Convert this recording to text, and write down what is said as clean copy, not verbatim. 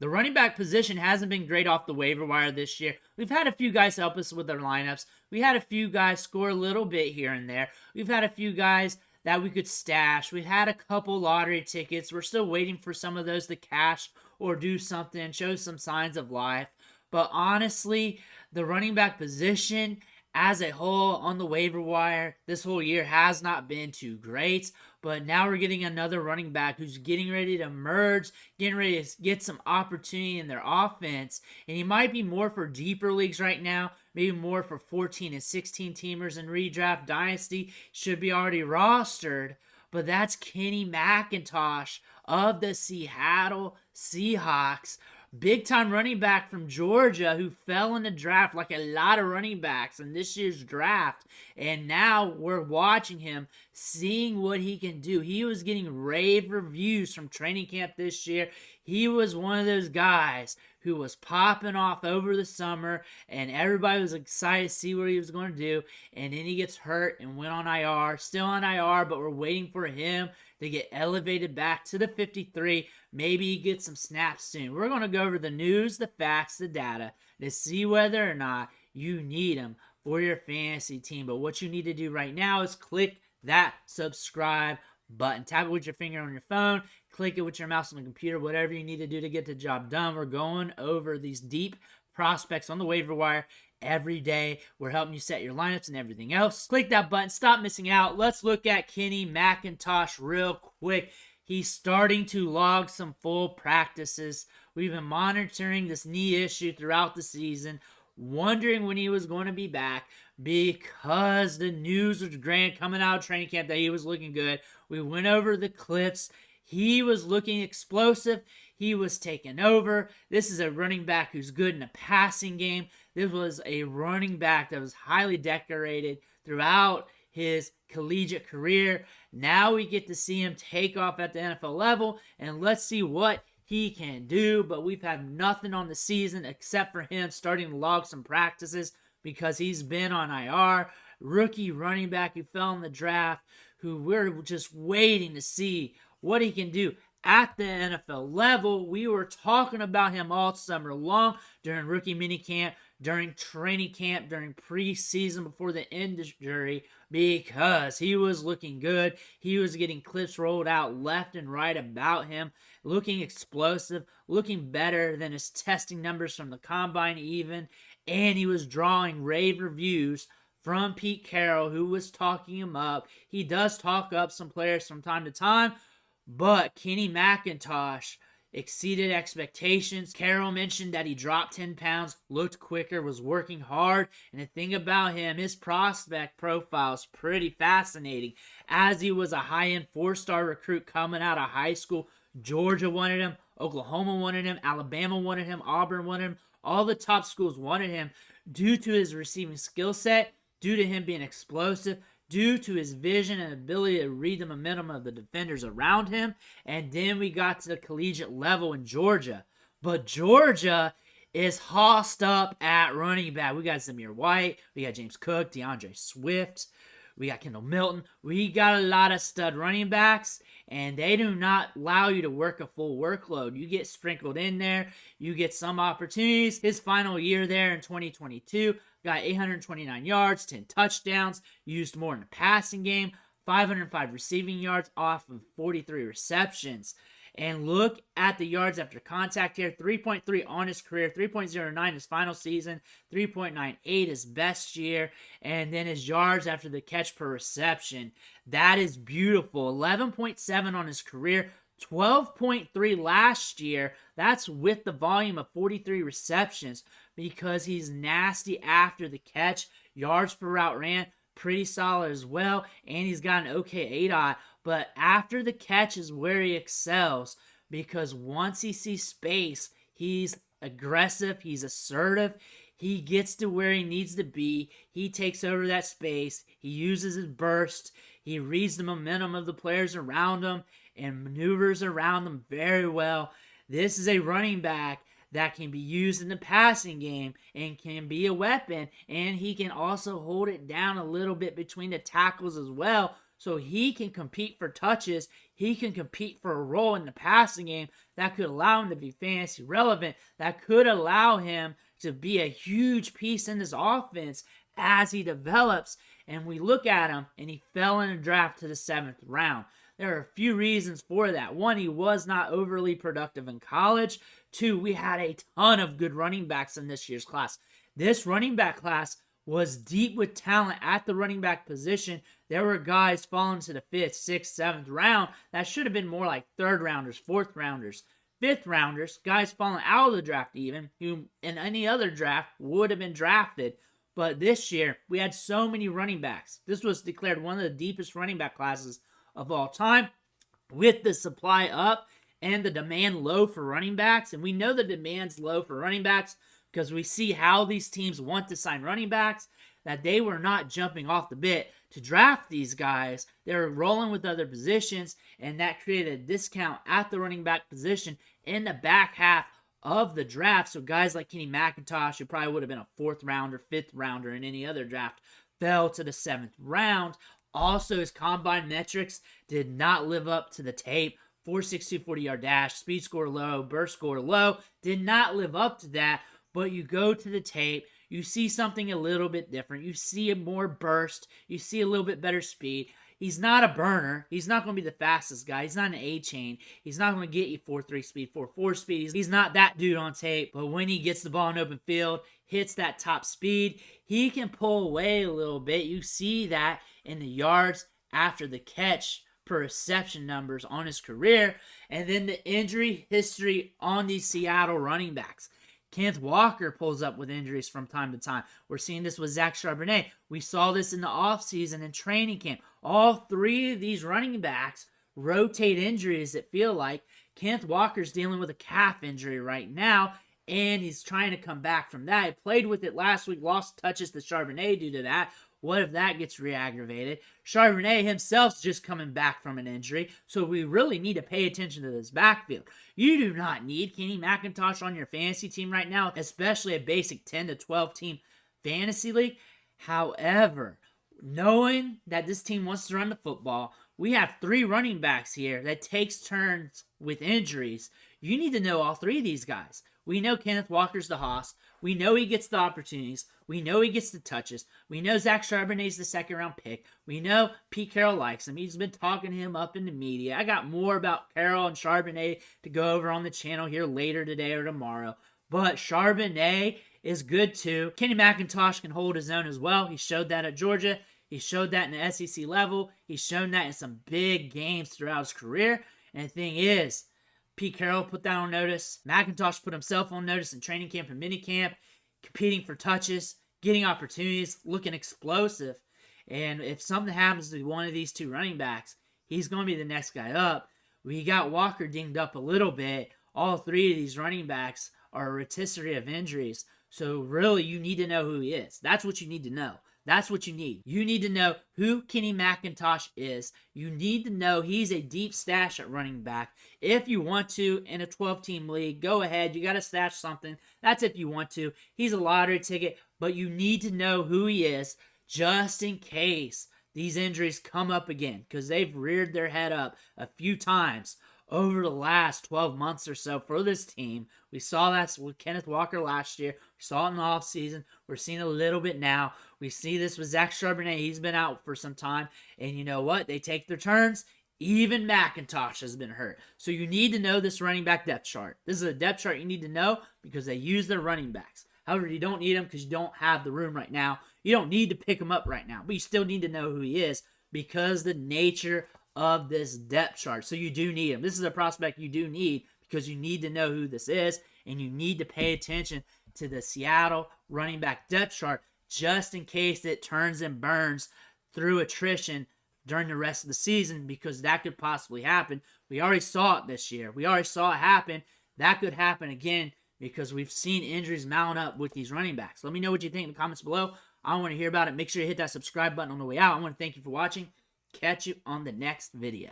The running back position hasn't been great off the waiver wire this year. We've had a few guys help us with their lineups. We had a few guys score a little bit here and there. We've had a few guys that we could stash. We had a couple lottery tickets. We're still waiting for some of those to cash or do something, show some signs of life. But honestly, the running back position as a whole on the waiver wire this whole year has not been too great. But now we're getting another running back who's getting ready to emerge, getting ready to get some opportunity in their offense. And he might be more for deeper leagues right now, maybe more for 14 and 16 teamers in redraft dynasty. Should be already rostered. But that's Kenny McIntosh of the Seattle Seahawks. Big time running back from Georgia who fell in the draft like a lot of running backs in this year's draft. And now we're watching him, seeing what he can do. He was getting rave reviews from training camp this year. He was one of those guys who was popping off over the summer, and everybody was excited to see what he was going to do. And then he gets hurt and went on IR. Still on IR, but we're waiting for him to get elevated back to the 53. Maybe he gets some snaps soon. We're going to go over the news, the facts, the data to see whether or not you need him for your fantasy team. But what you need to do right now is click that subscribe button. Tap it with your finger on your phone. Click it with your mouse on the computer. Whatever you need to do to get the job done. We're going over these deep prospects on the waiver wire every day. We're helping you set your lineups and everything else. Click that button. Stop missing out. Let's look at Kenny McIntosh real quick. He's starting to log some full practices. We've been monitoring this knee issue throughout the season, wondering when he was going to be back because the news was grand coming out of training camp that he was looking good. We went over the clips. He was looking explosive. He was taking over. This is a running back who's good in a passing game. This was a running back that was highly decorated throughout his collegiate career. Now we get to see him take off at the NFL level, and let's see what he can do. But we've had nothing on the season except for him starting to log some practices because he's been on IR. Rookie running back who fell in the draft, who we're just waiting to see what he can do at the NFL level. We were talking about him all summer long during rookie minicamp, during training camp, during preseason before the injury because he was looking good. He was getting clips rolled out left and right about him, looking explosive, looking better than his testing numbers from the combine even, and he was drawing rave reviews from Pete Carroll, who was talking him up. He does talk up some players from time to time, but Kenny McIntosh exceeded expectations. Carroll mentioned that he dropped 10 pounds, looked quicker, was working hard. And the thing about him, his prospect profile is pretty fascinating, as he was a high-end 4-star recruit coming out of high school. Georgia wanted him, Oklahoma wanted him, Alabama wanted him, Auburn wanted him. All the top schools wanted him due to his receiving skill set, due to him being explosive, due to his vision and ability to read the momentum of the defenders around him. And then we got to the collegiate level in Georgia. But Georgia is hossed up at running back. We got Zamir White, we got James Cook, DeAndre Swift, we got Kendall Milton. We got a lot of stud running backs, and they do not allow you to work a full workload. You get sprinkled in there. You get some opportunities. His final year there in 2022, got 829 yards, 10 touchdowns, used more in the passing game, 505 receiving yards off of 43 receptions. And look at the yards after contact here. 3.3 on his career, 3.09 his final season, 3.98 his best year, and then his yards after the catch per reception. That is beautiful. 11.7 on his career, 12.3 last year. That's with the volume of 43 receptions because he's nasty after the catch. Yards per route ran, pretty solid as well, and he's got an okay ADOT. But after the catch is where he excels because once he sees space, he's aggressive, he's assertive, he gets to where he needs to be, he takes over that space, he uses his burst, he reads the momentum of the players around him and maneuvers around them very well. This is a running back that can be used in the passing game and can be a weapon, and he can also hold it down a little bit between the tackles as well. so he can compete for touches. He can compete for a role in the passing game that could allow him to be fantasy relevant, that could allow him to be a huge piece in this offense as he develops. And we look at him, and he fell in a draft to the 7th round. There are a few reasons for that. One, he was not overly productive in college. Two, we had a ton of good running backs in this year's class. This running back class was deep with talent at the running back position. There were guys falling to the 5th, 6th, 7th round that should have been more like 3rd rounders, 4th rounders, 5th rounders, guys falling out of the draft even, who in any other draft would have been drafted. But this year, we had so many running backs. This was declared one of the deepest running back classes of all time, with the supply up and the demand low for running backs. And we know the demand's low for running backs because we see how these teams want to sign running backs, that they were not jumping off the bit to draft these guys. They were rolling with other positions, and that created a discount at the running back position in the back half of the draft. So guys like Kenny McIntosh, who probably would have been a 4th rounder, 5th rounder in any other draft, fell to the 7th round. Also, his combine metrics did not live up to the tape. 4.62 40-yard dash, speed score low, burst score low, did not live up to that. But you go to the tape, you see something a little bit different. You see a more burst. You see a little bit better speed. He's not a burner. He's not going to be the fastest guy. He's not an A-chain. He's not going to get you 4.3 speed, 4.4 speed. He's not that dude on tape. But when he gets the ball in open field, hits that top speed, he can pull away a little bit. You see that in the yards after the catch per reception numbers on his career. And then the injury history on these Seattle running backs. Kenneth Walker pulls up with injuries from time to time. We're seeing this with Zach Charbonnet. We saw this in the offseason and training camp. All 3 of these running backs rotate injuries, it feel like. Kenneth Walker's dealing with a calf injury right now, and he's trying to come back from that. He played with it last week, lost touches to Charbonnet due to that. What if that gets re-aggravated? Charbonnet himself's just coming back from an injury, so we really need to pay attention to this backfield. You do not need Kenny McIntosh on your fantasy team right now, especially a basic 10 to 12 team fantasy league. However, knowing that this team wants to run the football, we have 3 running backs here that takes turns with injuries. You need to know all 3 of these guys. We know Kenneth Walker's the hoss. We know he gets the opportunities. We know he gets the touches. We know Zach Charbonnet's the 2nd round pick. We know Pete Carroll likes him. He's been talking him up in the media. I got more about Carroll and Charbonnet to go over on the channel here later today or tomorrow. But Charbonnet is good too. Kenny McIntosh can hold his own as well. He showed that at Georgia. He showed that in the SEC level. He's shown that in some big games throughout his career. And the thing is, Pete Carroll put that on notice. McIntosh put himself on notice in training camp and minicamp, competing for touches, getting opportunities, looking explosive. And if something happens to one of these 2 running backs, he's going to be the next guy up. We got Walker dinged up a little bit. All 3 of these running backs are a rotisserie of injuries. So really, you need to know who he is. That's what you need to know. That's what you need. You need to know who Kenny McIntosh is. You need to know he's a deep stash at running back. If you want to, in a 12-team league, go ahead. You got to stash something. That's if you want to. He's a lottery ticket, but you need to know who he is just in case these injuries come up again, because they've reared their head up a few times over the last 12 months or so for this team. We saw that with Kenneth Walker last year. We saw it in the offseason. We're seeing a little bit now. We see this with Zach Charbonnet. He's been out for some time. And you know what? They take their turns. Even McIntosh has been hurt. So you need to know this running back depth chart. This is a depth chart you need to know because they use their running backs. However, you don't need them because you don't have the room right now. You don't need to pick him up right now. But you still need to know who he is because the nature of this depth chart. So you do need him. This is a prospect you do need because you need to know who this is, and you need to pay attention to the Seattle running back depth chart just in case it turns and burns through attrition during the rest of the season, because that could possibly happen. We already saw it this year. We already saw it happen. That could happen again because we've seen injuries mount up with these running backs. Let me know what you think in the comments below. I want to hear about it. Make sure you hit that subscribe button on the way out. I want to thank you for watching. Catch you on the next video.